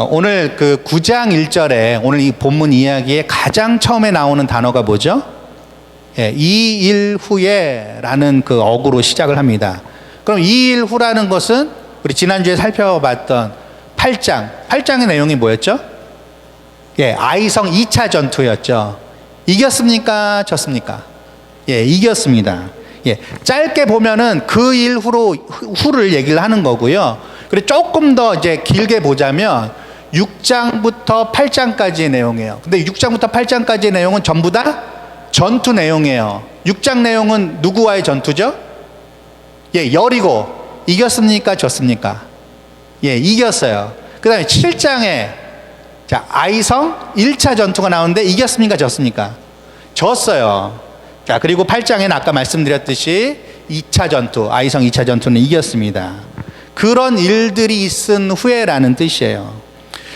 오늘 그 9장 1절에 오늘 이 본문 이야기에 가장 처음에 나오는 단어가 뭐죠? 예, 2일 후에 라는 그 어구로 시작을 합니다. 그럼 2일 후라는 것은 우리 지난주에 살펴봤던 8장의 내용이 뭐였죠? 예, 아이성 2차 전투였죠. 이겼습니까? 졌습니까? 예, 이겼습니다. 예, 짧게 보면은 그 일 후를 얘기를 하는 거고요. 그리고 조금 더 이제 길게 보자면 6장부터 8장까지의 내용이에요. 근데 6장부터 8장까지의 내용은 전부 다 전투 내용이에요. 6장 내용은 누구와의 전투죠? 예, 여리고. 이겼습니까? 졌습니까? 예, 이겼어요. 그 다음에 7장에 자, 아이성 1차 전투가 나오는데 이겼습니까? 졌습니까? 졌어요. 자, 그리고 8장에는 아까 말씀드렸듯이 2차 전투, 아이성 2차 전투는 이겼습니다. 그런 일들이 있은 후에라는 뜻이에요.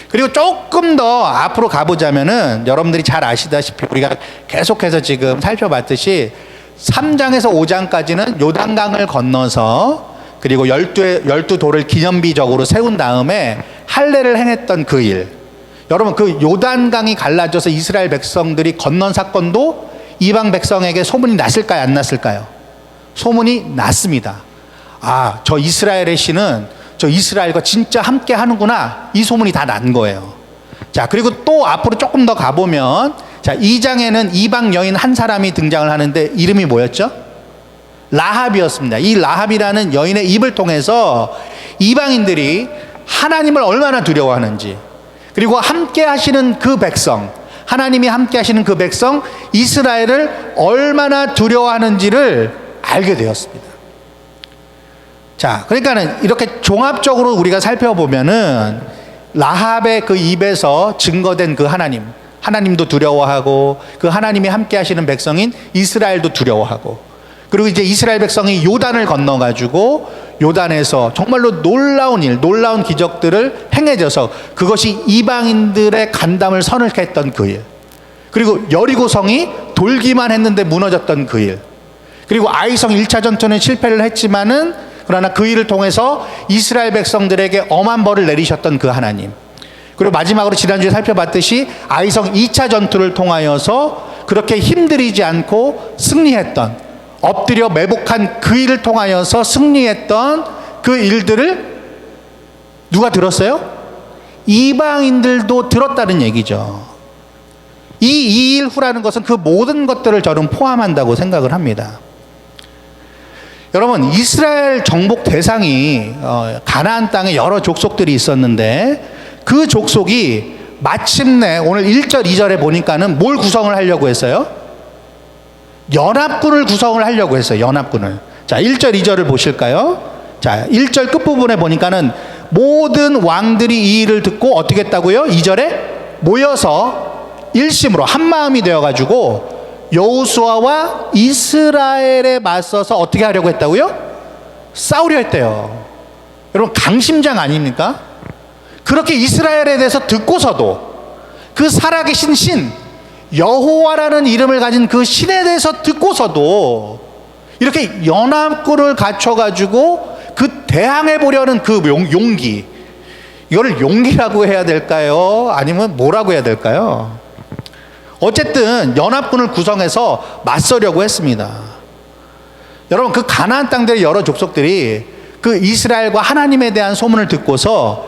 그리고 조금 더 앞으로 가보자면은 여러분들이 잘 아시다시피 우리가 계속해서 지금 살펴봤듯이 3장에서 5장까지는 요단강을 건너서 그리고 12 돌을 기념비적으로 세운 다음에 할례를 행했던 그 일. 여러분, 그 요단강이 갈라져서 이스라엘 백성들이 건넌 사건도 이방 백성에게 소문이 났을까요? 안 났을까요? 소문이 났습니다. 아, 저 이스라엘의 신은 저 이스라엘과 진짜 함께 하는구나. 이 소문이 다 난 거예요. 자, 그리고 또 앞으로 조금 더 가보면 자, 2장에는 이방 여인 한 사람이 등장을 하는데 이름이 뭐였죠? 라합이었습니다. 이 라합이라는 여인의 입을 통해서 이방인들이 하나님을 얼마나 두려워하는지, 그리고 함께 하시는 그 백성, 하나님이 함께 하시는 그 백성 이스라엘을 얼마나 두려워하는지를 알게 되었습니다. 자, 그러니까는 이렇게 종합적으로 우리가 살펴보면은 라합의 그 입에서 증거된 그 하나님도 두려워하고 그 하나님이 함께 하시는 백성인 이스라엘도 두려워하고, 그리고 이제 이스라엘 백성이 요단을 건너가지고 요단에서 정말로 놀라운 기적들을 행해져서 그것이 이방인들의 간담을 서늘케 했던 그 일, 그리고 여리고성이 돌기만 했는데 무너졌던 그 일, 그리고 아이성 1차 전투는 실패를 했지만은 그러나 그 일을 통해서 이스라엘 백성들에게 엄한 벌을 내리셨던 그 하나님, 그리고 마지막으로 지난주에 살펴봤듯이 아이성 2차 전투를 통하여서 그렇게 힘들이지 않고 승리했던, 엎드려 매복한 그 일을 통하여서 승리했던 그 일들을 누가 들었어요? 이방인들도 들었다는 얘기죠. 이 2일 후라는 것은 그 모든 것들을 저는 포함한다고 생각을 합니다. 여러분, 이스라엘 정복 대상이 가나안 땅에 여러 족속들이 있었는데 그 족속이 마침내 오늘 1절 2절에 보니까는 뭘 구성을 하려고 했어요? 연합군을 구성을 하려고 했어요. 연합군을. 자, 1절 2절을 보실까요? 자, 1절 끝부분에 보니까는 모든 왕들이 이 일을 듣고 어떻게 했다고요? 2절에 모여서 일심으로 한마음이 되어가지고 여호수아와 이스라엘에 맞서서 어떻게 하려고 했다고요? 싸우려 했대요. 여러분, 강심장 아닙니까? 그렇게 이스라엘에 대해서 듣고서도 그 살아계신 신 여호와라는 이름을 가진 그 신에 대해서 듣고서도 이렇게 연합군을 갖춰가지고 그 대항해 보려는 그 용기, 이거를 용기라고 해야 될까요? 아니면 뭐라고 해야 될까요? 어쨌든 연합군을 구성해서 맞서려고 했습니다. 여러분, 그 가나안 땅들의 여러 족속들이 그 이스라엘과 하나님에 대한 소문을 듣고서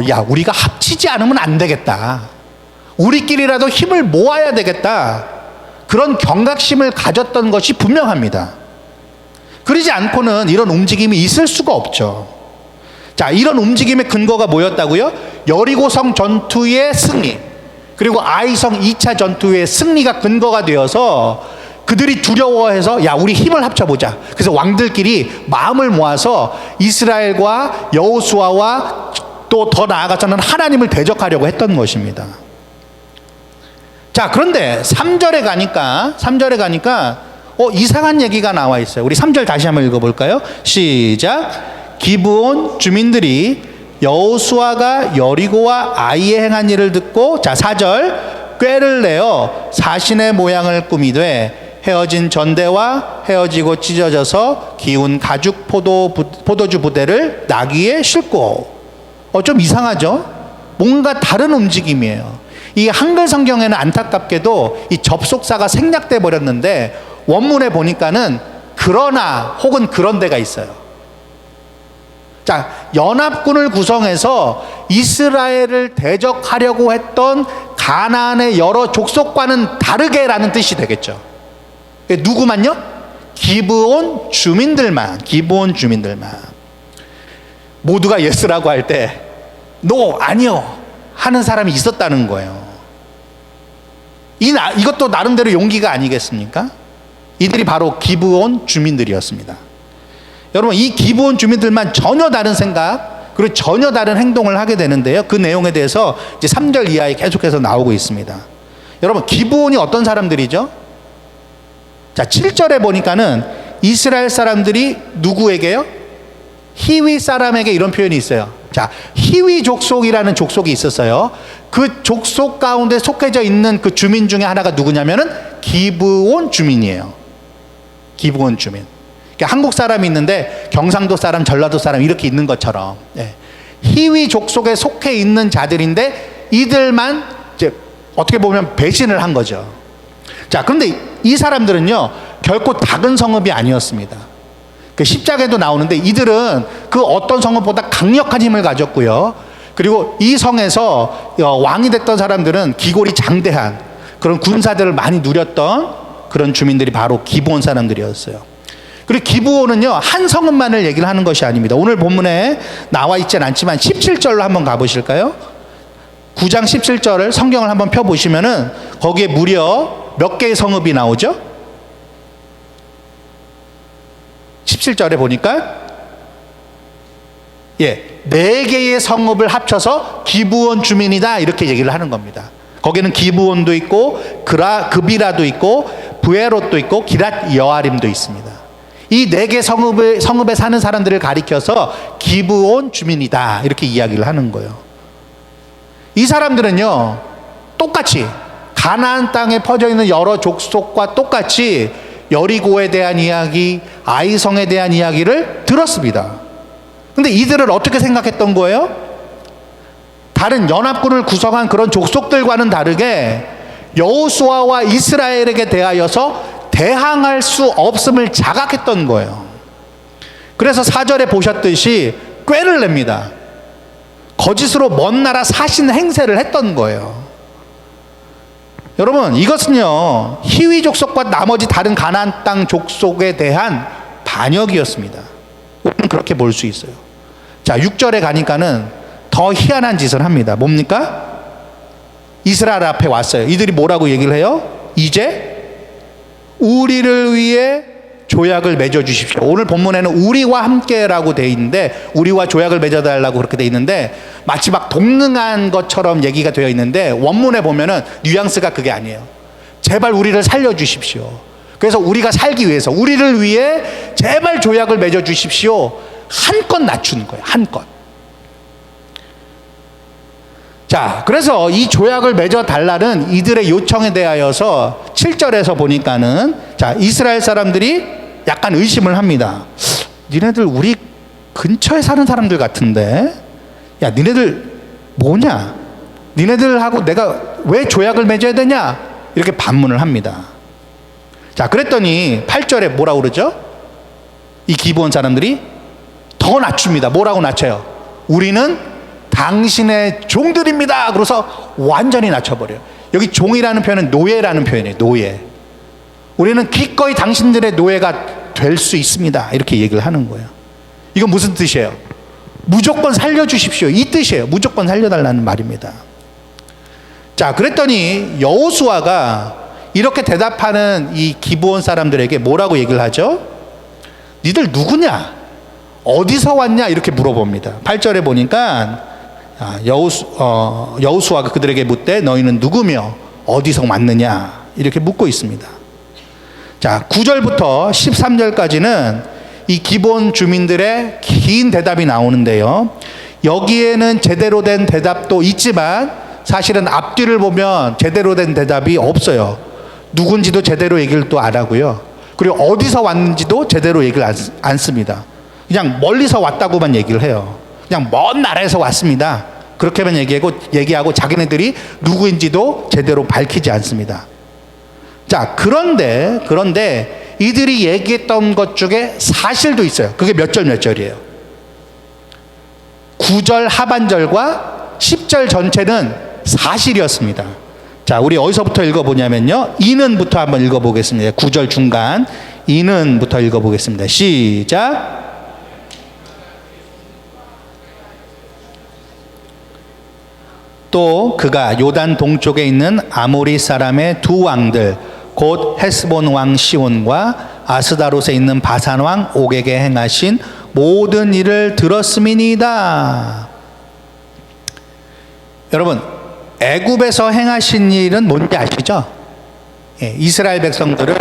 야, 우리가 합치지 않으면 안 되겠다, 우리끼리라도 힘을 모아야 되겠다, 그런 경각심을 가졌던 것이 분명합니다. 그러지 않고는 이런 움직임이 있을 수가 없죠. 자, 이런 움직임의 근거가 뭐였다고요? 여리고성 전투의 승리, 그리고 아이성 2차 전투의 승리가 근거가 되어서 그들이 두려워해서 야, 우리 힘을 합쳐보자. 그래서 왕들끼리 마음을 모아서 이스라엘과 여호수아와 또 더 나아가서는 하나님을 대적하려고 했던 것입니다. 자, 그런데 3절에 가니까 이상한 얘기가 나와 있어요. 우리 3절 다시 한번 읽어볼까요? 시작. 기브온 주민들이 여호수아가 여리고와 아이에 행한 일을 듣고, 자, 4절, 꾀를 내어 사신의 모양을 꾸미되 헤어진 전대와 헤어지고 찢어져서 기운 가죽 포도주 부대를 나귀에 싣고. 좀 이상하죠? 뭔가 다른 움직임이에요. 이 한글 성경에는 안타깝게도 이 접속사가 생략돼 버렸는데 원문에 보니까는 그러나 혹은 그런 데가 있어요. 자, 연합군을 구성해서 이스라엘을 대적하려고 했던 가나안의 여러 족속과는 다르게라는 뜻이 되겠죠. 누구만요? 기브온 주민들만, 기브온 주민들만. 모두가 예스라고 할 때 노, 아니요 하는 사람이 있었다는 거예요. 이것도 나름대로 용기가 아니겠습니까? 이들이 바로 기브온 주민들이었습니다. 여러분, 이 기브온 주민들만 전혀 다른 생각 그리고 전혀 다른 행동을 하게 되는데요. 그 내용에 대해서 이제 3절 이하에 계속해서 나오고 있습니다. 여러분, 기브온이 어떤 사람들이죠? 자, 7절에 보니까는 이스라엘 사람들이 누구에게요? 히위 사람에게 이런 표현이 있어요. 자, 히위 족속이라는 족속이 있었어요. 그 족속 가운데 속해져 있는 그 주민 중에 하나가 누구냐면은 기브온 주민이에요. 기브온 주민. 그러니까 한국 사람이 있는데 경상도 사람, 전라도 사람 이렇게 있는 것처럼, 예. 히위 족속에 속해 있는 자들인데 이들만 이제 어떻게 보면 배신을 한 거죠. 자, 그런데 이 사람들은요 결코 작은 성읍이 아니었습니다. 그 십자가에도 나오는데 이들은 그 어떤 성읍보다 강력한 힘을 가졌고요. 그리고 이 성에서 왕이 됐던 사람들은 기골이 장대한 그런 군사들을 많이 누렸던 그런 주민들이 바로 기브온 사람들이었어요. 그리고 기브온은요 한 성읍만을 얘기를 하는 것이 아닙니다. 오늘 본문에 나와 있진 않지만 17절로 한번 가보실까요? 9장 17절을 성경을 한번 펴보시면은 거기에 무려 몇 개의 성읍이 나오죠? 17절에 보니까 4개의 성읍을 합쳐서 기브온 주민이다 이렇게 얘기를 하는 겁니다. 거기는 기브온도 있고 그비라도 있고 부에롯도 있고 기랏 여아림도 있습니다. 이 4개 성읍에 사는 사람들을 가리켜서 기브온 주민이다 이렇게 이야기를 하는 거예요. 이 사람들은요 똑같이 가나안 땅에 퍼져 있는 여러 족속과 똑같이 여리고에 대한 이야기, 아이성에 대한 이야기를 들었습니다. 근데 이들을 어떻게 생각했던 거예요? 다른 연합군을 구성한 그런 족속들과는 다르게 여호수아와 이스라엘에게 대하여서 대항할 수 없음을 자각했던 거예요. 그래서 4절에 보셨듯이 꾀를 냅니다. 거짓으로 먼 나라 사신 행세를 했던 거예요. 여러분, 이것은요 히위 족속과 나머지 다른 가나안 땅 족속에 대한 반역이었습니다. 우리는 그렇게 볼 수 있어요. 자, 6절에 가니까는 더 희한한 짓을 합니다. 뭡니까? 이스라엘 앞에 왔어요. 이들이 뭐라고 얘기를 해요? 이제 우리를 위해 조약을 맺어 주십시오. 오늘 본문에는 우리와 함께라고 돼 있는데 우리와 조약을 맺어달라고 그렇게 돼 있는데 마치 막 동능한 것처럼 얘기가 되어 있는데 원문에 보면은 뉘앙스가 그게 아니에요. 제발 우리를 살려주십시오. 그래서 우리가 살기 위해서 우리를 위해 제발 조약을 맺어 주십시오. 한껏 낮추는 거예요. 한껏. 자, 그래서 이 조약을 맺어달라는 이들의 요청에 대하여서 7절에서 보니까는 자, 이스라엘 사람들이 약간 의심을 합니다. 니네들 우리 근처에 사는 사람들 같은데, 야, 니네들 뭐냐? 니네들하고 내가 왜 조약을 맺어야 되냐? 이렇게 반문을 합니다. 자, 그랬더니 8절에 뭐라고 그러죠? 이 기브온 사람들이 더 낮춥니다. 뭐라고 낮춰요? 우리는 당신의 종들입니다. 그래서 완전히 낮춰버려요. 여기 종이라는 표현은 노예라는 표현이에요. 노예. 우리는 기꺼이 당신들의 노예가 될 수 있습니다. 이렇게 얘기를 하는 거예요. 이건 무슨 뜻이에요? 무조건 살려주십시오. 이 뜻이에요. 무조건 살려달라는 말입니다. 자, 그랬더니 여호수아가 이렇게 대답하는 이 기브온 사람들에게 뭐라고 얘기를 하죠? 니들 누구냐? 어디서 왔냐? 이렇게 물어봅니다. 8절에 보니까 여호수아가 그들에게 묻되 너희는 누구며 어디서 왔느냐? 이렇게 묻고 있습니다. 자, 9절부터 13절까지는 이 기브온 주민들의 긴 대답이 나오는데요. 여기에는 제대로 된 대답도 있지만 사실은 앞뒤를 보면 제대로 된 대답이 없어요. 누군지도 제대로 얘기를 또 안 하고요. 그리고 어디서 왔는지도 제대로 얘기를 안 씁니다. 그냥 멀리서 왔다고만 얘기를 해요. 그냥 먼 나라에서 왔습니다. 그렇게만 얘기하고 자기네들이 누구인지도 제대로 밝히지 않습니다. 자, 그런데 이들이 얘기했던 것 중에 사실도 있어요. 그게 몇 절이에요. 9절 하반절과 10절 전체는 사실이었습니다. 자, 우리 어디서부터 읽어보냐면요, 이는부터 한번 읽어보겠습니다. 9절 중간 이는부터 읽어보겠습니다. 시작. 또 그가 요단 동쪽에 있는 아모리 사람의 두 왕들 곧 헤스본 왕 시온과 아스다롯에 있는 바산 왕 옥에게 행하신 모든 일을 들었음이니이다. 여러분, 애굽에서 행하신 일은 뭔지 아시죠? 예, 이스라엘 백성들을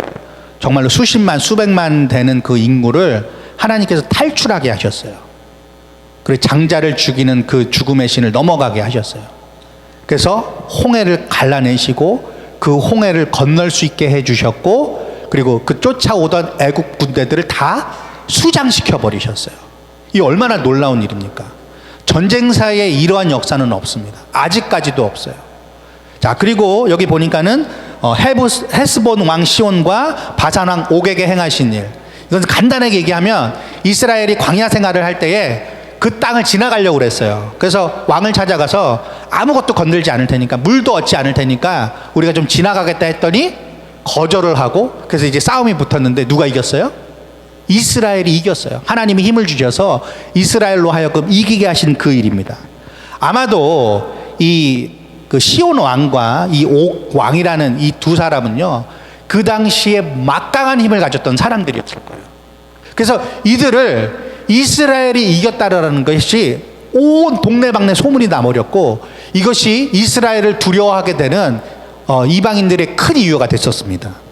정말로 수십만 수백만 되는 그 인구를 하나님께서 탈출하게 하셨어요. 그리고 장자를 죽이는 그 죽음의 신을 넘어가게 하셨어요. 그래서 홍해를 갈라내시고 그 홍해를 건널 수 있게 해주셨고, 그리고 그 쫓아오던 애국 군대들을 다 수장시켜 버리셨어요. 이 얼마나 놀라운 일입니까? 전쟁사에 이러한 역사는 없습니다. 아직까지도 없어요. 자, 그리고 여기 보니까는 헤스본 왕 시온과 바산 왕 옥에게 행하신 일, 이건 간단하게 얘기하면 이스라엘이 광야 생활을 할 때에 그 땅을 지나가려고 그랬어요. 그래서 왕을 찾아가서 아무것도 건들지 않을 테니까, 물도 얻지 않을 테니까 우리가 좀 지나가겠다 했더니 거절을 하고, 그래서 이제 싸움이 붙었는데 누가 이겼어요? 이스라엘이 이겼어요. 하나님이 힘을 주셔서 이스라엘로 하여금 이기게 하신 그 일입니다. 아마도 그 시온 왕과 이 옥 왕이라는 이 두 사람은요, 그 당시에 막강한 힘을 가졌던 사람들이었을 거예요. 그래서 이들을 이스라엘이 이겼다라는 것이 온 동네방네 소문이 나버렸고, 이것이 이스라엘을 두려워하게 되는 이방인들의 큰 이유가 됐었습니다.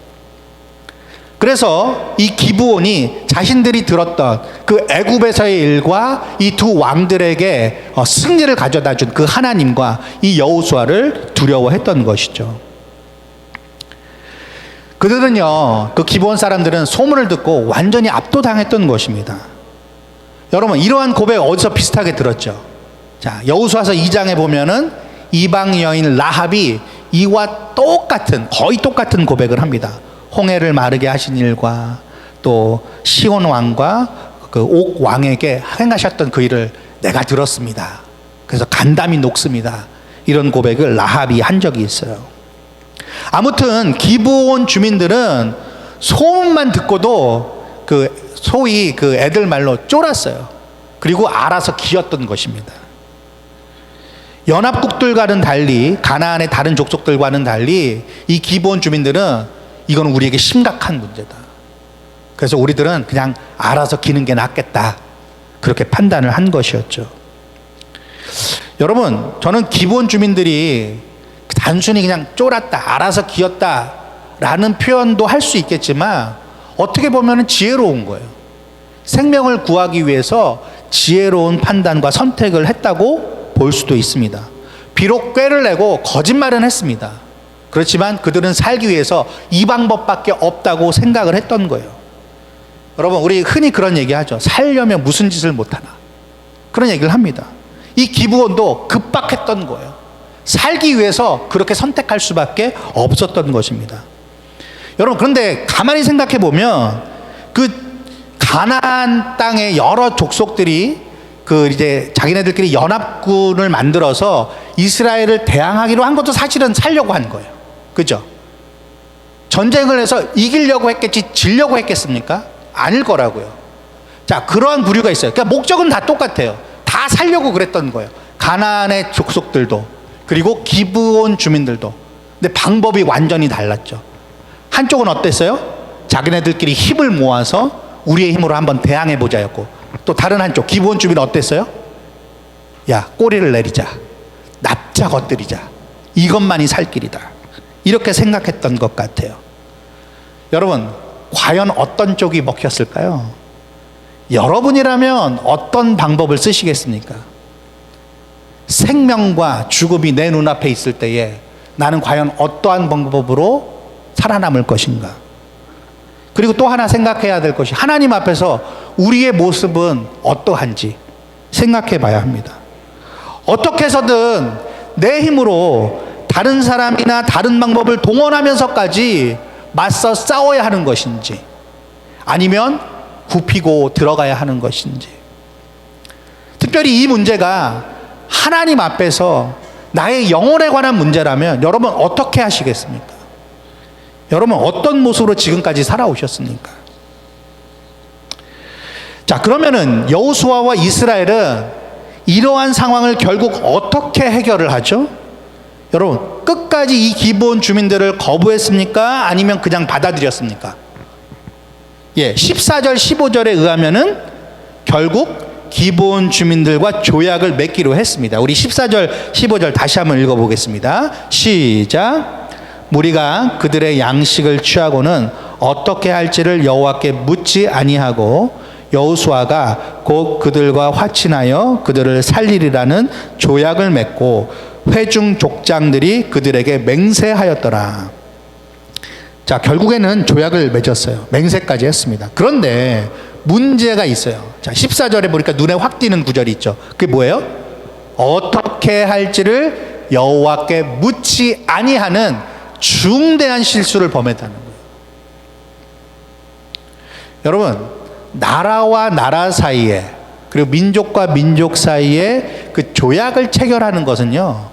그래서 이 기브온이 자신들이 들었던 그 애굽에서의 일과 이 두 왕들에게 승리를 가져다 준 그 하나님과 이 여호수아를 두려워했던 것이죠. 그들은요, 그 기브온 사람들은 소문을 듣고 완전히 압도당했던 것입니다. 여러분, 이러한 고백 어디서 비슷하게 들었죠? 자, 여호수아서 2장에 보면은 이방 여인 라합이 이와 거의 똑같은 고백을 합니다. 홍해를 마르게 하신 일과 또 시온 왕과 그 옥 왕에게 행하셨던 그 일을 내가 들었습니다. 그래서 간담이 녹습니다. 이런 고백을 라합이 한 적이 있어요. 아무튼 기브온 주민들은 소문만 듣고도 소위 그 애들 말로 쫄았어요. 그리고 알아서 기었던 것입니다. 연합국들과는 달리, 가나안의 다른 족속들과는 달리 이 기브온 주민들은 이건 우리에게 심각한 문제다. 그래서 우리들은 그냥 알아서 기는 게 낫겠다, 그렇게 판단을 한 것이었죠. 여러분, 저는 기브온 주민들이 단순히 그냥 쫄았다, 알아서 기었다 라는 표현도 할 수 있겠지만, 어떻게 보면 지혜로운 거예요. 생명을 구하기 위해서 지혜로운 판단과 선택을 했다고 볼 수도 있습니다. 비록 꾀를 내고 거짓말은 했습니다. 그렇지만 그들은 살기 위해서 이 방법밖에 없다고 생각을 했던 거예요. 여러분, 우리 흔히 그런 얘기 하죠. 살려면 무슨 짓을 못하나, 그런 얘기를 합니다. 이 기브온도 급박했던 거예요. 살기 위해서 그렇게 선택할 수밖에 없었던 것입니다. 여러분, 그런데 가만히 생각해 보면 그 가나안 땅의 여러 족속들이 이제 자기네들끼리 연합군을 만들어서 이스라엘을 대항하기로 한 것도 사실은 살려고 한 거예요. 그죠? 전쟁을 해서 이기려고 했겠지 지려고 했겠습니까? 아닐 거라고요. 자, 그러한 부류가 있어요. 그러니까 목적은 다 똑같아요. 다 살려고 그랬던 거예요. 가나안의 족속들도, 그리고 기브온 주민들도. 근데 방법이 완전히 달랐죠. 한쪽은 어땠어요? 자기네들끼리 힘을 모아서 우리의 힘으로 한번 대항해보자였고, 또 다른 한쪽 기브온 주민은 어땠어요? 야, 꼬리를 내리자, 납작 엎드리자, 이것만이 살 길이다, 이렇게 생각했던 것 같아요. 여러분, 과연 어떤 쪽이 먹혔을까요? 여러분이라면 어떤 방법을 쓰시겠습니까? 생명과 죽음이 내 눈앞에 있을 때에 나는 과연 어떠한 방법으로 살아남을 것인가? 그리고 또 하나 생각해야 될 것이, 하나님 앞에서 우리의 모습은 어떠한지 생각해 봐야 합니다. 어떻게 해서든 내 힘으로 다른 사람이나 다른 방법을 동원하면서까지 맞서 싸워야 하는 것인지, 아니면 굽히고 들어가야 하는 것인지. 특별히 이 문제가 하나님 앞에서 나의 영혼에 관한 문제라면 여러분 어떻게 하시겠습니까? 여러분 어떤 모습으로 지금까지 살아오셨습니까? 자, 그러면은 여호수아와 이스라엘은 이러한 상황을 결국 어떻게 해결을 하죠? 여러분, 끝까지 이 기브온 주민들을 거부했습니까? 아니면 그냥 받아들였습니까? 14절 15절에 의하면은 결국 기브온 주민들과 조약을 맺기로 했습니다. 우리 14절 15절 다시 한번 읽어보겠습니다. 시작. 무리가 그들의 양식을 취하고는 어떻게 할지를 여호와께 묻지 아니하고 여호수아가 곧 그들과 화친하여 그들을 살리리라는 조약을 맺고 회중 족장들이 그들에게 맹세하였더라. 자, 결국에는 조약을 맺었어요. 맹세까지 했습니다. 그런데 문제가 있어요. 자, 14절에 보니까 눈에 확 띄는 구절이 있죠. 그게 뭐예요? 어떻게 할지를 여호와께 묻지 아니하는 중대한 실수를 범했다는 거예요. 여러분, 나라와 나라 사이에, 그리고 민족과 민족 사이에 그 조약을 체결하는 것은요,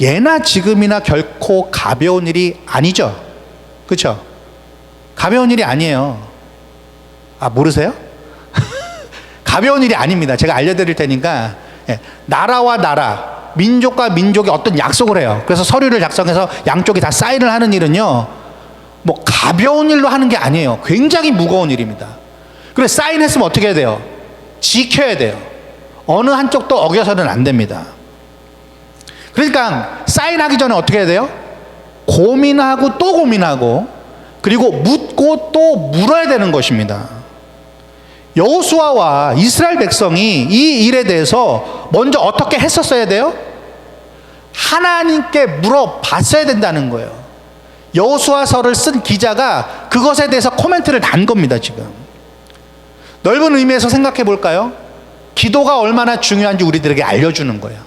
예나 지금이나 결코 가벼운 일이 아니죠. 그렇죠? 가벼운 일이 아니에요. 아, 모르세요? 가벼운 일이 아닙니다. 제가 알려드릴 테니까. 나라와 나라, 민족과 민족이 어떤 약속을 해요. 그래서 서류를 작성해서 양쪽이 다 사인을 하는 일은요, 뭐 가벼운 일로 하는 게 아니에요. 굉장히 무거운 일입니다. 그래, 사인했으면 어떻게 해야 돼요? 지켜야 돼요. 어느 한쪽도 어겨서는 안 됩니다. 그러니까 사인하기 전에 어떻게 해야 돼요? 고민하고 또 고민하고, 그리고 묻고 또 물어야 되는 것입니다. 여호수아와 이스라엘 백성이 이 일에 대해서 먼저 어떻게 했었어야 돼요? 하나님께 물어봤어야 된다는 거예요. 여호수아서를 쓴 기자가 그것에 대해서 코멘트를 단 겁니다. 지금 넓은 의미에서 생각해 볼까요? 기도가 얼마나 중요한지 우리들에게 알려주는 거예요.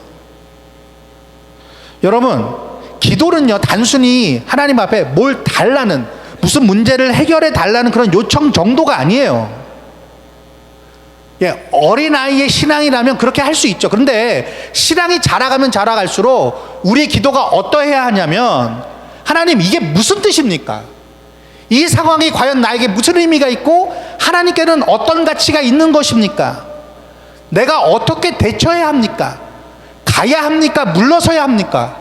여러분, 기도는요, 단순히 하나님 앞에 뭘 달라는, 무슨 문제를 해결해 달라는 그런 요청 정도가 아니에요. 어린아이의 신앙이라면 그렇게 할 수 있죠. 그런데 신앙이 자라가면 자라갈수록 우리의 기도가 어떠해야 하냐면, 하나님, 이게 무슨 뜻입니까? 이 상황이 과연 나에게 무슨 의미가 있고 하나님께는 어떤 가치가 있는 것입니까? 내가 어떻게 대처해야 합니까? 가야 합니까? 물러서야 합니까?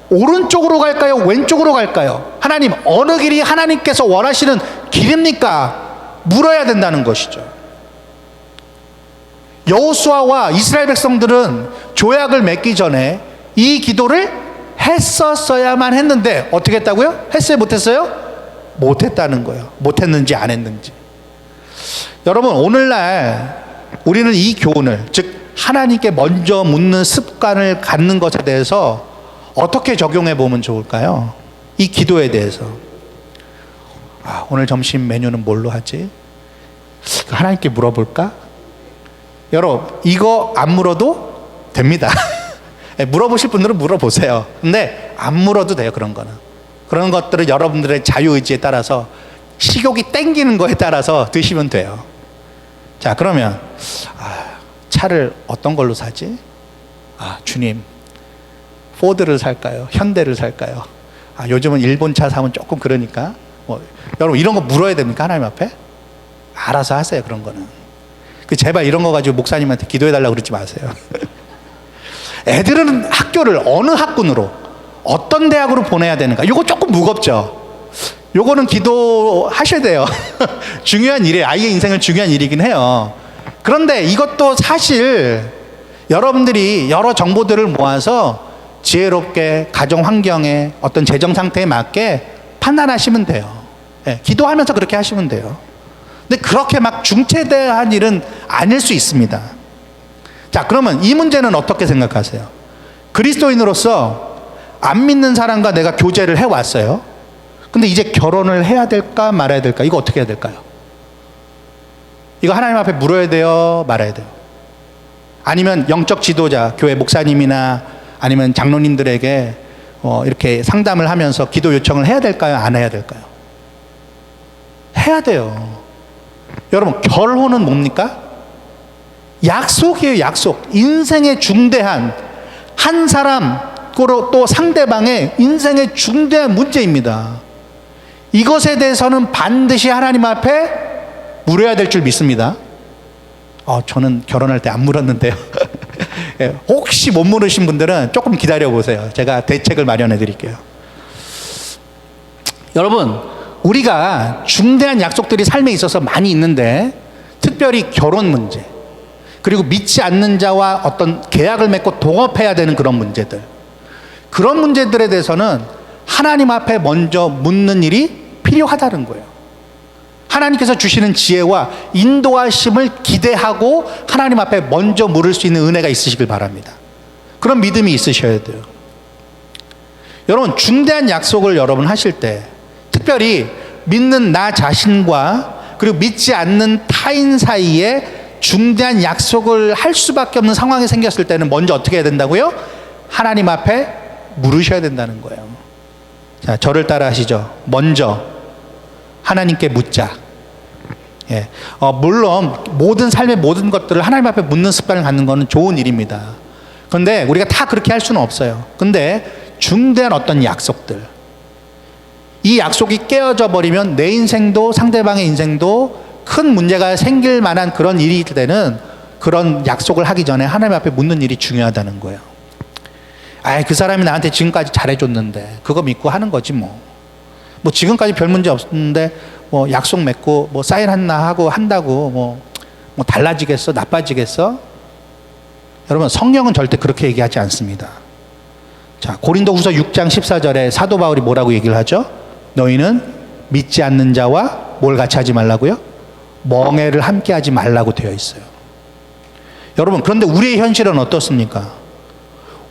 오른쪽으로 갈까요? 왼쪽으로 갈까요? 하나님, 어느 길이 하나님께서 원하시는 길입니까? 물어야 된다는 것이죠. 여호수아와 이스라엘 백성들은 조약을 맺기 전에 이 기도를 했었어야만 했는데 어떻게 했다고요? 했어요? 못했어요? 못했다는 거예요. 못했는지 안 했는지. 여러분, 오늘날 우리는 이 교훈을, 즉 하나님께 먼저 묻는 습관을 갖는 것에 대해서 어떻게 적용해 보면 좋을까요? 이 기도에 대해서. 오늘 점심 메뉴는 뭘로 하지? 하나님께 물어볼까? 여러분, 이거 안 물어도 됩니다. 물어보실 분들은 물어보세요. 근데 안 물어도 돼요. 그런 거는. 그런 것들은 여러분들의 자유의지에 따라서, 식욕이 땡기는 거에 따라서 드시면 돼요. 자, 그러면 차를 어떤 걸로 사지? 주님, 포드를 살까요? 현대를 살까요? 요즘은 일본 차 사면 조금 그러니까. 여러분, 이런 거 물어야 됩니까? 하나님 앞에? 알아서 하세요. 그런 거는. 제발 이런 거 가지고 목사님한테 기도해달라고 그러지 마세요. 애들은 학교를 어느 학군으로, 어떤 대학으로 보내야 되는가? 이거 조금 무겁죠? 요거는 기도하셔야 돼요. 중요한 일이에요. 아이의 인생은 중요한 일이긴 해요. 그런데 이것도 사실 여러분들이 여러 정보들을 모아서 지혜롭게 가정 환경에, 어떤 재정 상태에 맞게 판단하시면 돼요. 기도하면서 그렇게 하시면 돼요. 근데 그렇게 막 중체대한 일은 아닐 수 있습니다. 자, 그러면 이 문제는 어떻게 생각하세요? 그리스도인으로서 안 믿는 사람과 내가 교제를 해왔어요. 근데 이제 결혼을 해야 될까 말아야 될까? 이거 어떻게 해야 될까요? 이거 하나님 앞에 물어야 돼요? 말아야 돼요? 아니면 영적 지도자, 교회 목사님이나 아니면 장로님들에게 이렇게 상담을 하면서 기도 요청을 해야 될까요? 안 해야 될까요? 해야 돼요. 여러분, 결혼은 뭡니까? 약속이에요, 약속. 인생의 중대한, 한 사람 또 상대방의 인생의 중대한 문제입니다. 이것에 대해서는 반드시 하나님 앞에 물어야 될 줄 믿습니다. 저는 결혼할 때 안 물었는데요. 혹시 못 물으신 분들은 조금 기다려 보세요. 제가 대책을 마련해 드릴게요. 여러분, 우리가 중대한 약속들이 삶에 있어서 많이 있는데, 특별히 결혼 문제, 그리고 믿지 않는 자와 어떤 계약을 맺고 동업해야 되는 그런 문제들, 그런 문제들에 대해서는 하나님 앞에 먼저 묻는 일이 필요하다는 거예요. 하나님께서 주시는 지혜와 인도하심을 기대하고 하나님 앞에 먼저 물을 수 있는 은혜가 있으시길 바랍니다. 그런 믿음이 있으셔야 돼요. 여러분, 중대한 약속을 여러분 하실 때, 특별히 믿는 나 자신과 그리고 믿지 않는 타인 사이에 중대한 약속을 할 수밖에 없는 상황이 생겼을 때는 먼저 어떻게 해야 된다고요? 하나님 앞에 물으셔야 된다는 거예요. 자, 저를 따라 하시죠. 먼저 하나님께 묻자. 물론 모든 삶의 모든 것들을 하나님 앞에 묻는 습관을 갖는 것은 좋은 일입니다. 그런데 우리가 다 그렇게 할 수는 없어요. 근데 중대한 어떤 약속들, 이 약속이 깨어져 버리면 내 인생도 상대방의 인생도 큰 문제가 생길 만한 그런 일이 있을 때는 그런 약속을 하기 전에 하나님 앞에 묻는 일이 중요하다는 거예요. 그 사람이 나한테 지금까지 잘해줬는데 그거 믿고 하는 거지 뭐 지금까지 별 문제 없었는데 약속 맺고 사인 하나 하고 한다고 뭐 달라지겠어? 나빠지겠어? 여러분, 성경은 절대 그렇게 얘기하지 않습니다. 자, 고린도후서 6장 14절에 사도 바울이 뭐라고 얘기를 하죠? 너희는 믿지 않는 자와 뭘 같이 하지 말라고요? 멍해를 함께 하지 말라고 되어 있어요. 여러분, 그런데 우리의 현실은 어떻습니까?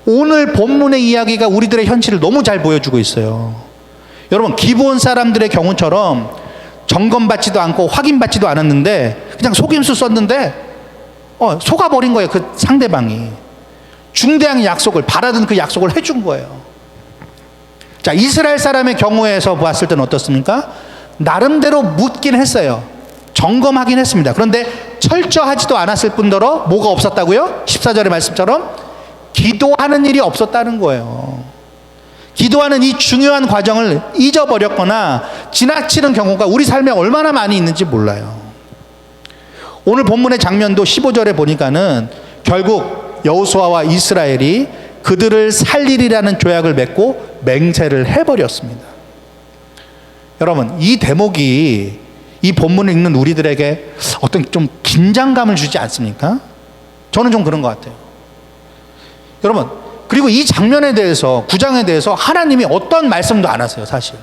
오늘 본문의 이야기가 우리들의 현실을 너무 잘 보여주고 있어요. 여러분, 기브온 사람들의 경우처럼 점검받지도 않고 확인받지도 않았는데 그냥 속임수 썼는데 속아버린 거예요. 그 상대방이 중대한 약속을, 바라던 그 약속을 해준 거예요. 자, 이스라엘 사람의 경우에서 보았을 때는 어떻습니까? 나름대로 묻긴 했어요. 점검하긴 했습니다. 그런데 철저하지도 않았을 뿐더러 뭐가 없었다고요? 14절의 말씀처럼 기도하는 일이 없었다는 거예요. 기도하는 이 중요한 과정을 잊어버렸거나 지나치는 경우가 우리 삶에 얼마나 많이 있는지 몰라요. 오늘 본문의 장면도 15절에 보니까는 결국 여호수아와 이스라엘이 그들을 살리리라는 조약을 맺고 맹세를 해버렸습니다. 여러분, 이 대목이 이 본문을 읽는 우리들에게 어떤 좀 긴장감을 주지 않습니까? 저는 좀 그런 것 같아요. 여러분, 그리고 이 장면에 대해서, 9장에 대해서 하나님이 어떤 말씀도 안 하세요. 사실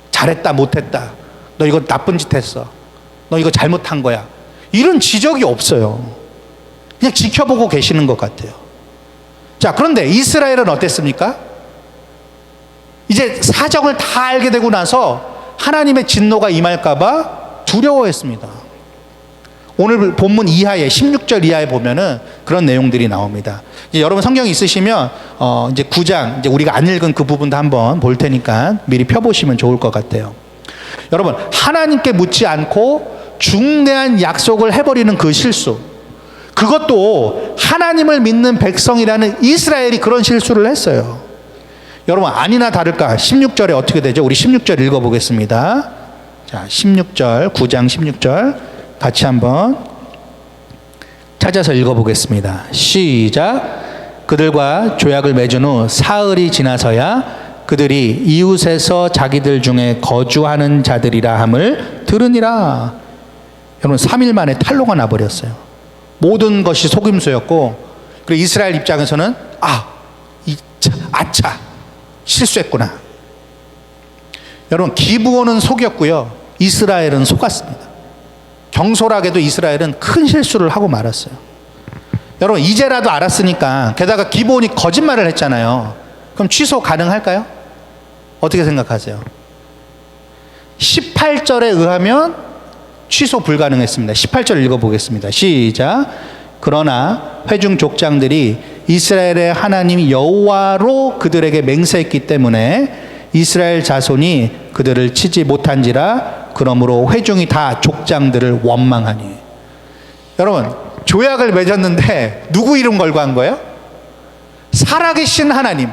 잘했다 못했다, 너 이거 나쁜 짓 했어, 너 이거 잘못한 거야, 이런 지적이 없어요. 그냥 지켜보고 계시는 것 같아요. 자, 그런데 이스라엘은 어땠습니까? 이제 사정을 다 알게 되고 나서 하나님의 진노가 임할까봐 두려워했습니다. 오늘 본문 이하에 16절 이하에 보면은 그런 내용들이 나옵니다. 이제 여러분 성경이 있으시면 이제 9장, 이제 우리가 안 읽은 그 부분도 한번 볼 테니까 미리 펴보시면 좋을 것 같아요. 여러분, 하나님께 묻지 않고 중대한 약속을 해버리는 그 실수, 그것도 하나님을 믿는 백성이라는 이스라엘이 그런 실수를 했어요. 여러분, 아니나 다를까 16절에 어떻게 되죠? 우리 16절 읽어보겠습니다. 자, 16절, 9장 16절 같이 한번 찾아서 읽어보겠습니다. 시작. 그들과 조약을 맺은 후 사흘이 지나서야 그들이 이웃에서 자기들 중에 거주하는 자들이라 함을 들으니라. 여러분, 3일 만에 탈로가 나버렸어요. 모든 것이 속임수였고, 그리고 이스라엘 입장에서는 아차 실수했구나. 여러분, 기브온은 속였고요, 이스라엘은 속았습니다. 경솔하게도 이스라엘은 큰 실수를 하고 말았어요. 여러분, 이제라도 알았으니까, 게다가 기브온이 거짓말을 했잖아요. 그럼 취소 가능할까요? 어떻게 생각하세요? 18절에 의하면 취소 불가능했습니다. 18절 읽어보겠습니다. 시작. 그러나 회중 족장들이 이스라엘의 하나님 여호와로 그들에게 맹세했기 때문에 이스라엘 자손이 그들을 치지 못한지라. 그러므로 회중이 다 족장들을 원망하니. 여러분, 조약을 맺었는데 누구 이름 걸고 한 거예요? 살아계신 하나님,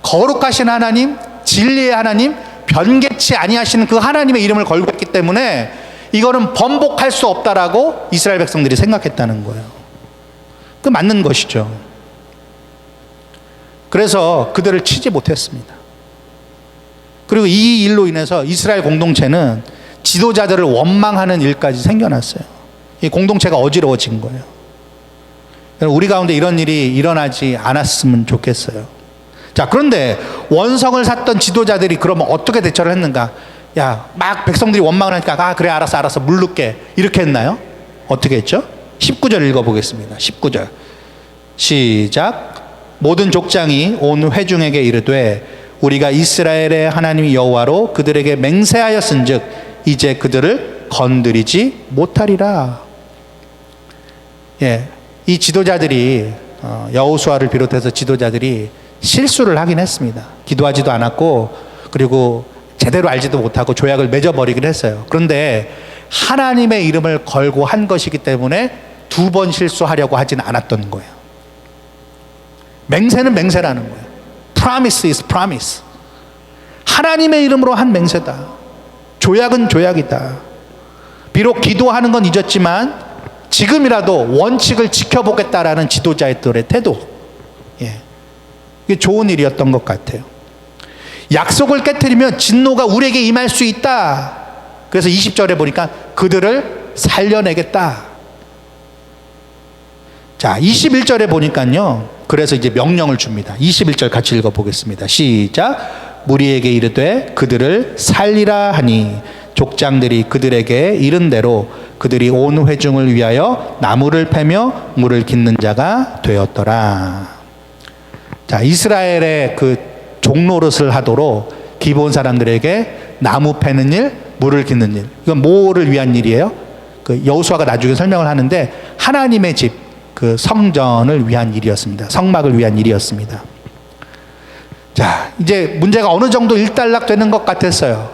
거룩하신 하나님, 진리의 하나님, 변개치 아니하시는 그 하나님의 이름을 걸고 했기 때문에 이거는 번복할 수 없다라고 이스라엘 백성들이 생각했다는 거예요. 그 맞는 것이죠. 그래서 그들을 치지 못했습니다. 그리고 이 일로 인해서 이스라엘 공동체는 지도자들을 원망하는 일까지 생겨났어요. 이 공동체가 어지러워진 거예요. 우리 가운데 이런 일이 일어나지 않았으면 좋겠어요. 자, 그런데 원성을 샀던 지도자들이 그러면 어떻게 대처를 했는가? 야, 막 백성들이 원망을 하니까 그래 알았어 물를게 이렇게 했나요? 어떻게 했죠? 19절 읽어보겠습니다. 19절 시작. 모든 족장이 온 회중에게 이르되 우리가 이스라엘의 하나님 여호와로 그들에게 맹세하였은즉 이제 그들을 건드리지 못하리라. 예, 이 지도자들이 여호수아를 비롯해서 지도자들이 실수를 하긴 했습니다. 기도하지도 않았고 그리고 제대로 알지도 못하고 조약을 맺어버리긴 했어요. 그런데 하나님의 이름을 걸고 한 것이기 때문에 두 번 실수하려고 하지는 않았던 거예요. 맹세는 맹세라는 거예요. Promise is promise. 하나님의 이름으로 한 맹세다. 조약은 조약이다. 비록 기도하는 건 잊었지만 지금이라도 원칙을 지켜보겠다라는 지도자들의 태도. 예. 이게 좋은 일이었던 것 같아요. 약속을 깨트리면 진노가 우리에게 임할 수 있다. 그래서 20절에 보니까 그들을 살려내겠다. 자, 21절에 보니까요. 그래서 이제 명령을 줍니다. 21절 같이 읽어보겠습니다. 시작. 무리에게 이르되 그들을 살리라 하니 족장들이 그들에게 이른 대로 그들이 온 회중을 위하여 나무를 패며 물을 깃는 자가 되었더라. 자, 이스라엘의 그 종노릇을 하도록 기브온 사람들에게 나무 패는 일, 물을 깃는 일. 이건 뭐를 위한 일이에요? 그 여호수아가 나중에 설명을 하는데 하나님의 집, 그 성전을 위한 일이었습니다. 성막을 위한 일이었습니다. 자, 이제 문제가 어느 정도 일단락 되는 것 같았어요.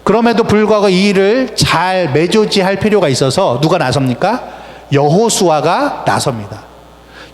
그럼에도 불구하고 이 일을 잘 매조지할 필요가 있어서 누가 나섭니까? 여호수아가 나섭니다.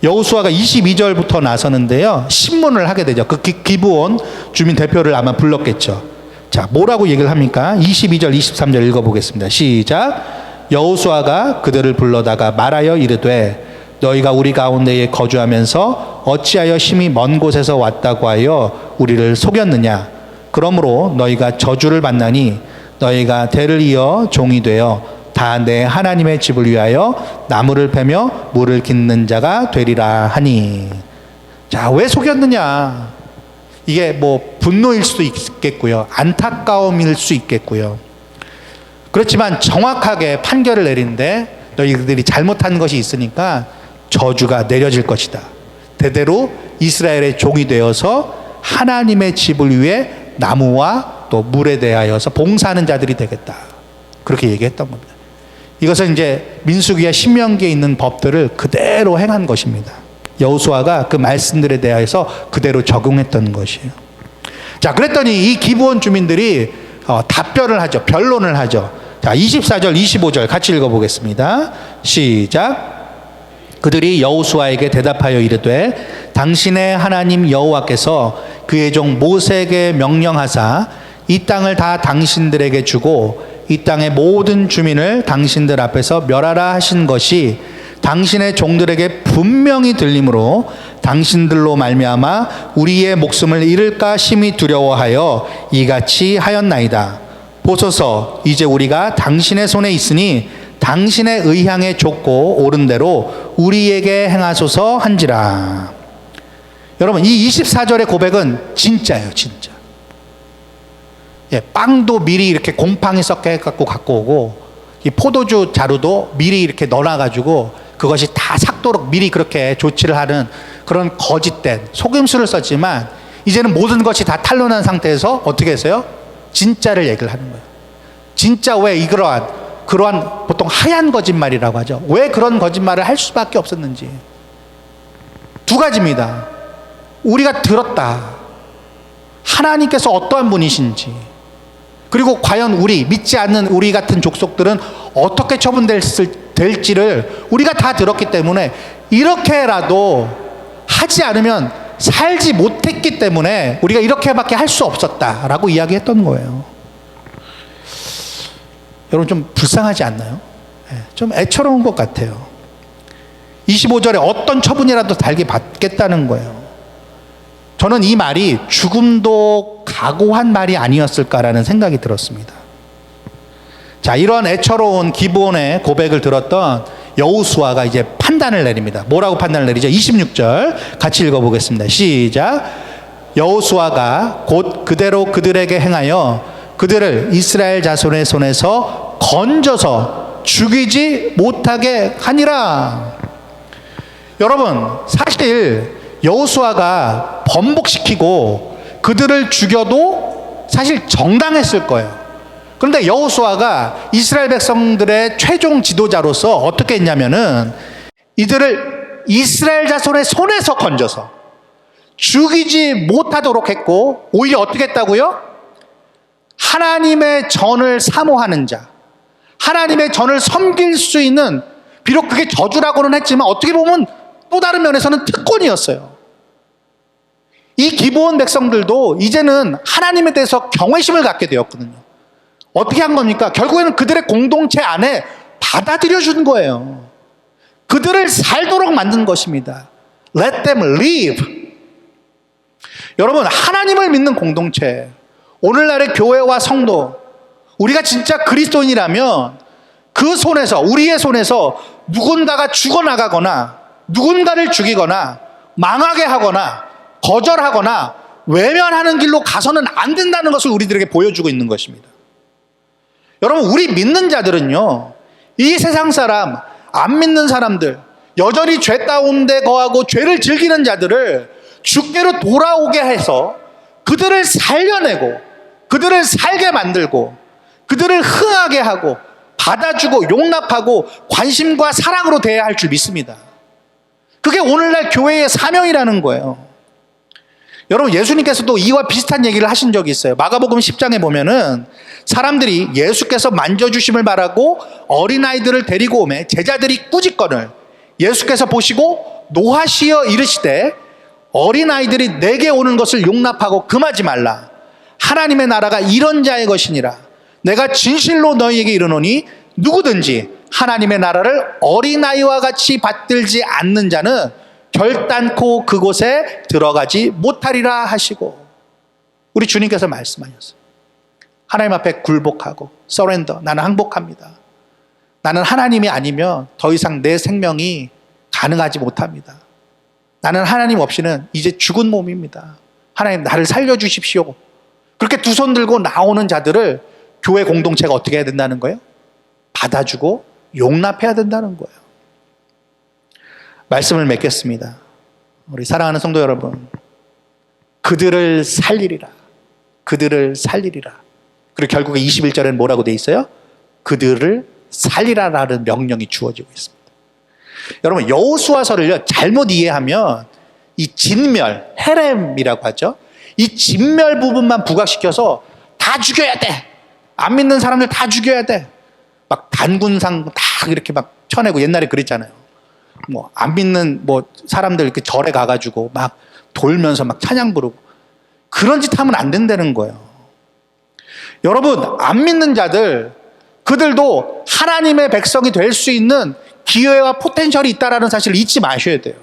여호수아가 22절부터 나서는데요. 신문을 하게 되죠. 그 기브온 주민 대표를 아마 불렀겠죠. 자, 뭐라고 얘기를 합니까? 22절, 23절 읽어보겠습니다. 시작. 여호수아가 그들을 불러다가 말하여 이르되 너희가 우리 가운데에 거주하면서 어찌하여 심히 먼 곳에서 왔다고 하여 우리를 속였느냐? 그러므로 너희가 저주를 받나니 너희가 대를 이어 종이 되어 다 내 하나님의 집을 위하여 나무를 패며 물을 깃는 자가 되리라 하니. 자, 왜 속였느냐? 이게 뭐 분노일 수도 있겠고요. 안타까움일 수 있겠고요. 그렇지만 정확하게 판결을 내리는데 너희들이 잘못한 것이 있으니까 저주가 내려질 것이다. 대대로 이스라엘의 종이 되어서 하나님의 집을 위해 나무와 또 물에 대하여서 봉사하는 자들이 되겠다. 그렇게 얘기했던 겁니다. 이것은 이제 민수기와 신명기에 있는 법들을 그대로 행한 것입니다. 여호수아가 그 말씀들에 대해서 그대로 적용했던 것이에요. 자, 그랬더니 이 기브온 주민들이 답변을 하죠. 변론을 하죠. 자, 24절, 25절 같이 읽어보겠습니다. 시작. 그들이 여호수아에게 대답하여 이르되 당신의 하나님 여호와께서 그의 종 모세에게 명령하사 이 땅을 다 당신들에게 주고 이 땅의 모든 주민을 당신들 앞에서 멸하라 하신 것이 당신의 종들에게 분명히 들리므로 당신들로 말미암아 우리의 목숨을 잃을까 심히 두려워하여 이같이 하였나이다. 보소서, 이제 우리가 당신의 손에 있으니 당신의 의향에 좁고 옳은 대로 우리에게 행하소서 한지라. 여러분, 이 24절의 고백은 진짜예요, 진짜. 예, 빵도 미리 이렇게 곰팡이 썩게 해갖고 갖고 오고, 이 포도주 자루도 미리 이렇게 넣어놔가지고 그것이 다 삭도록 미리 그렇게 조치를 하는 그런 거짓된 속임수를 썼지만 이제는 모든 것이 다 탄로난 상태에서 어떻게 했어요? 진짜를 얘기를 하는 거예요. 진짜 왜 이러한 그러한 보통 하얀 거짓말이라고 하죠. 왜 그런 거짓말을 할 수밖에 없었는지. 두 가지입니다. 우리가 들었다. 하나님께서 어떠한 분이신지, 그리고 과연 우리 믿지 않는 우리 같은 족속들은 어떻게 처분될지를 우리가 다 들었기 때문에 이렇게라도 하지 않으면 살지 못했기 때문에 우리가 이렇게밖에 할 수 없었다라고 이야기했던 거예요. 여러분 좀 불쌍하지 않나요? 좀 애처로운 것 같아요. 25절에 어떤 처분이라도 달게 받겠다는 거예요. 저는 이 말이 죽음도 각오한 말이 아니었을까라는 생각이 들었습니다. 자, 이런 애처로운 기브온의 고백을 들었던 여호수아가 이제 판단을 내립니다. 뭐라고 판단을 내리죠? 26절 같이 읽어보겠습니다. 시작. 여호수아가 곧 그대로 그들에게 행하여 그들을 이스라엘 자손의 손에서 건져서 죽이지 못하게 하니라. 여러분, 사실 여호수아가 번복시키고 그들을 죽여도 사실 정당했을 거예요. 그런데 여호수아가 이스라엘 백성들의 최종 지도자로서 어떻게 했냐면은 이들을 이스라엘 자손의 손에서 건져서 죽이지 못하도록 했고, 오히려 어떻게 했다고요? 하나님의 전을 사모하는 자, 하나님의 전을 섬길 수 있는, 비록 그게 저주라고는 했지만 어떻게 보면 또 다른 면에서는 특권이었어요. 이 기브온 백성들도 이제는 하나님에 대해서 경외심을 갖게 되었거든요. 어떻게 한 겁니까? 결국에는 그들의 공동체 안에 받아들여 준 거예요. 그들을 살도록 만든 것입니다. Let them live. 여러분, 하나님을 믿는 공동체, 오늘날의 교회와 성도, 우리가 진짜 그리스도인이라면 그 손에서, 우리의 손에서 누군가가 죽어나가거나 누군가를 죽이거나 망하게 하거나 거절하거나 외면하는 길로 가서는 안 된다는 것을 우리들에게 보여주고 있는 것입니다. 여러분, 우리 믿는 자들은요, 이 세상 사람, 안 믿는 사람들, 여전히 죄 가운데 거하고 죄를 즐기는 자들을 주께로 돌아오게 해서 그들을 살려내고 그들을 살게 만들고 그들을 흥하게 하고 받아주고 용납하고 관심과 사랑으로 대해야 할 줄 믿습니다. 그게 오늘날 교회의 사명이라는 거예요. 여러분, 예수님께서도 이와 비슷한 얘기를 하신 적이 있어요. 마가복음 10장에 보면은 사람들이 예수께서 만져주심을 바라고 어린아이들을 데리고 오매 제자들이 꾸짖거늘 예수께서 보시고 노하시어 이르시되 어린아이들이 내게 오는 것을 용납하고 금하지 말라. 하나님의 나라가 이런 자의 것이니라. 내가 진실로 너희에게 이르노니 누구든지 하나님의 나라를 어린아이와 같이 받들지 않는 자는 결단코 그곳에 들어가지 못하리라 하시고, 우리 주님께서 말씀하셨어요. 하나님 앞에 굴복하고 서렌더, 나는 항복합니다. 나는 하나님이 아니면 더 이상 내 생명이 가능하지 못합니다. 나는 하나님 없이는 이제 죽은 몸입니다. 하나님, 나를 살려주십시오. 그렇게 두 손 들고 나오는 자들을 교회 공동체가 어떻게 해야 된다는 거예요? 받아주고 용납해야 된다는 거예요. 말씀을 맺겠습니다. 우리 사랑하는 성도 여러분, 그들을 살리리라. 그들을 살리리라. 그리고 결국에 21절에는 뭐라고 돼 있어요? 그들을 살리라라는 명령이 주어지고 있습니다. 여러분, 여호수아서를요 잘못 이해하면 이 진멸, 헤렘이라고 하죠. 이 진멸 부분만 부각시켜서 다 죽여야 돼. 안 믿는 사람들 다 죽여야 돼. 막 단군상 다 이렇게 막 쳐내고, 옛날에 그랬잖아요. 뭐 안 믿는 뭐 사람들 이렇게 절에 가가지고 막 돌면서 막 찬양 부르고, 그런 짓 하면 안 된다는 거예요. 여러분, 안 믿는 자들, 그들도 하나님의 백성이 될 수 있는 기회와 포텐셜이 있다라는 사실을 잊지 마셔야 돼요.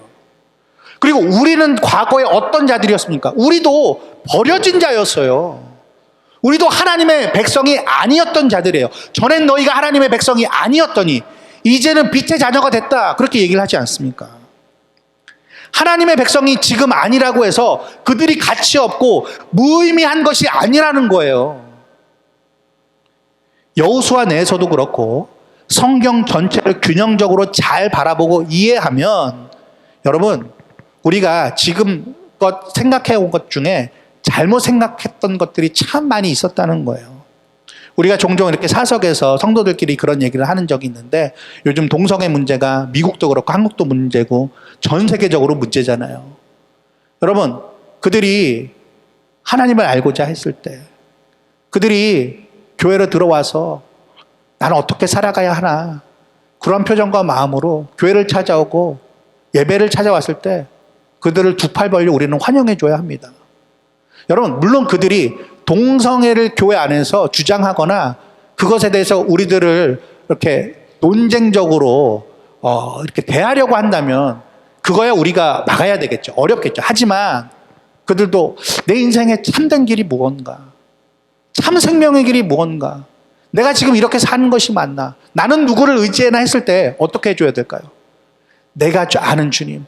그리고 우리는 과거에 어떤 자들이었습니까? 우리도 버려진 자였어요. 우리도 하나님의 백성이 아니었던 자들이에요. 전엔 너희가 하나님의 백성이 아니었더니 이제는 빛의 자녀가 됐다, 그렇게 얘기를 하지 않습니까? 하나님의 백성이 지금 아니라고 해서 그들이 가치 없고 무의미한 것이 아니라는 거예요. 여호수아 내에서도 그렇고 성경 전체를 균형적으로 잘 바라보고 이해하면, 여러분, 우리가 지금껏 생각해 온 것 중에 잘못 생각했던 것들이 참 많이 있었다는 거예요. 우리가 종종 이렇게 사석에서 성도들끼리 그런 얘기를 하는 적이 있는데 요즘 동성애 문제가 미국도 그렇고 한국도 문제고 전 세계적으로 문제잖아요. 여러분, 그들이 하나님을 알고자 했을 때, 그들이 교회로 들어와서 나는 어떻게 살아가야 하나, 그런 표정과 마음으로 교회를 찾아오고 예배를 찾아왔을 때 그들을 두 팔 벌려 우리는 환영해 줘야 합니다. 여러분, 물론 그들이 동성애를 교회 안에서 주장하거나 그것에 대해서 우리들을 이렇게 논쟁적으로 이렇게 대하려고 한다면 그거야 우리가 막아야 되겠죠. 어렵겠죠. 하지만 그들도 내 인생의 참된 길이 무언가, 참 생명의 길이 무언가, 내가 지금 이렇게 사는 것이 맞나, 나는 누구를 의지해나 했을 때 어떻게 해줘야 될까요? 내가 아는 주님,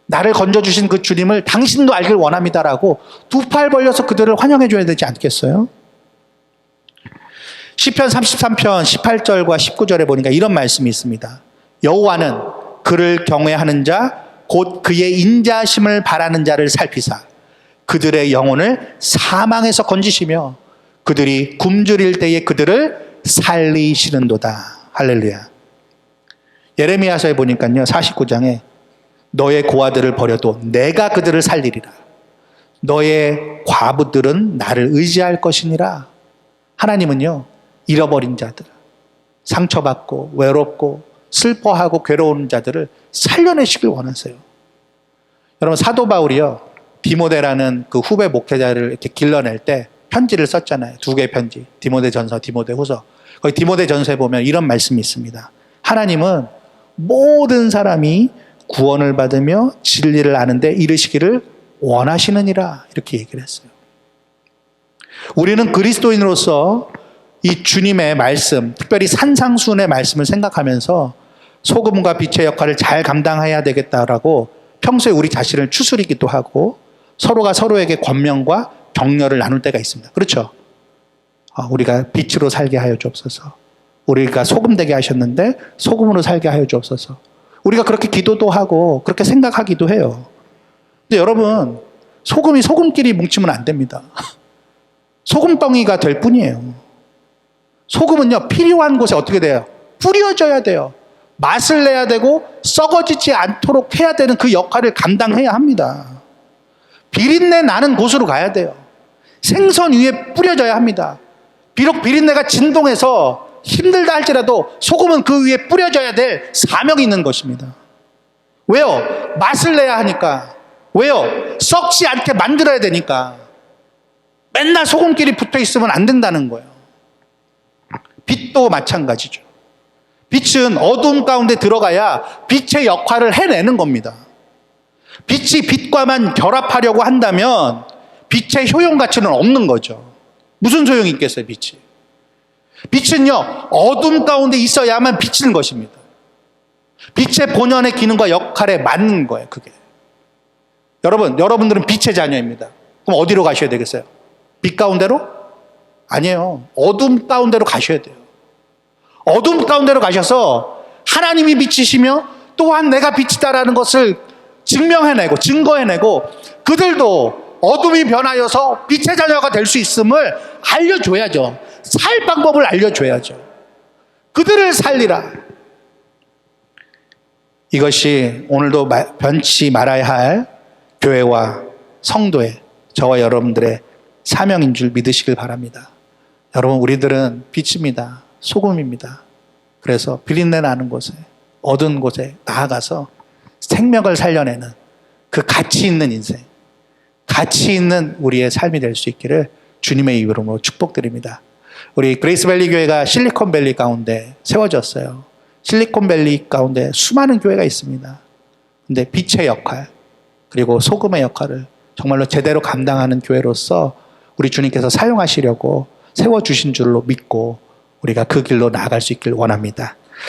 나를 건져주신 그 주님을 당신도 알길 원합니다라고 두 팔 벌려서 그들을 환영해 줘야 되지 않겠어요? 시편 33편 18절과 19절에 보니까 이런 말씀이 있습니다. 여호와는 그를 경외하는 자 곧 그의 인자심을 바라는 자를 살피사 그들의 영혼을 사망에서 건지시며 그들이 굶주릴 때에 그들을 살리시는도다. 할렐루야. 예레미야서에 보니까요, 49장에 너의 고아들을 버려도 내가 그들을 살리리라. 너의 과부들은 나를 의지할 것이니라. 하나님은요, 잃어버린 자들, 상처받고 외롭고 슬퍼하고 괴로운 자들을 살려내시길 원하세요. 여러분, 사도 바울이요, 디모데라는 그 후배 목회자를 이렇게 길러낼 때 편지를 썼잖아요. 2개의 편지, 디모데전서, 디모데후서. 거기 디모데전서에 보면 이런 말씀이 있습니다. 하나님은 모든 사람이 구원을 받으며 진리를 아는데 이르시기를 원하시느니라, 이렇게 얘기를 했어요. 우리는 그리스도인으로서 이 주님의 말씀, 특별히 산상수훈의 말씀을 생각하면서 소금과 빛의 역할을 잘 감당해야 되겠다라고 평소에 우리 자신을 추스리기도 하고 서로가 서로에게 권면과 격려를 나눌 때가 있습니다. 그렇죠? 우리가 빛으로 살게 하여 주옵소서. 우리가 소금 되게 하셨는데 소금으로 살게 하여 주옵소서. 우리가 그렇게 기도도 하고 그렇게 생각하기도 해요. 근데 여러분, 소금이 소금끼리 뭉치면 안 됩니다. 소금덩이가 될 뿐이에요. 소금은요, 필요한 곳에 어떻게 돼요? 뿌려져야 돼요. 맛을 내야 되고 썩어지지 않도록 해야 되는 그 역할을 감당해야 합니다. 비린내 나는 곳으로 가야 돼요. 생선 위에 뿌려져야 합니다. 비록 비린내가 진동해서 힘들다 할지라도 소금은 그 위에 뿌려져야 될 사명이 있는 것입니다. 왜요? 맛을 내야 하니까. 왜요? 썩지 않게 만들어야 되니까. 맨날 소금끼리 붙어 있으면 안 된다는 거예요. 빛도 마찬가지죠. 빛은 어두움 가운데 들어가야 빛의 역할을 해내는 겁니다. 빛이 빛과만 결합하려고 한다면 빛의 효용 가치는 없는 거죠. 무슨 소용이 있겠어요, 빛이? 빛은요, 어둠 가운데 있어야만 비치는 것입니다. 빛의 본연의 기능과 역할에 맞는 거예요, 그게. 여러분들은 빛의 자녀입니다. 그럼 어디로 가셔야 되겠어요? 빛 가운데로? 아니에요. 어둠 가운데로 가셔야 돼요. 어둠 가운데로 가셔서 하나님이 빛이시며 또한 내가 빛이다라는 것을 증명해내고 증거해내고 그들도 어둠이 변하여서 빛의 자녀가 될 수 있음을 알려줘야죠. 살 방법을 알려줘야죠. 그들을 살리라. 이것이 오늘도 변치 말아야 할 교회와 성도의, 저와 여러분들의 사명인 줄 믿으시길 바랍니다. 여러분, 우리들은 빛입니다. 소금입니다. 그래서 비린내 나는 곳에, 어두운 곳에 나아가서 생명을 살려내는 그 가치 있는 인생, 가치 있는 우리의 삶이 될 수 있기를 주님의 이름으로 축복드립니다. 우리 그레이스밸리 교회가 실리콘밸리 가운데 세워졌어요. 실리콘밸리 가운데 수많은 교회가 있습니다. 근데 빛의 역할, 그리고 소금의 역할을 정말로 제대로 감당하는 교회로서 우리 주님께서 사용하시려고 세워주신 줄로 믿고 우리가 그 길로 나아갈 수 있길 원합니다.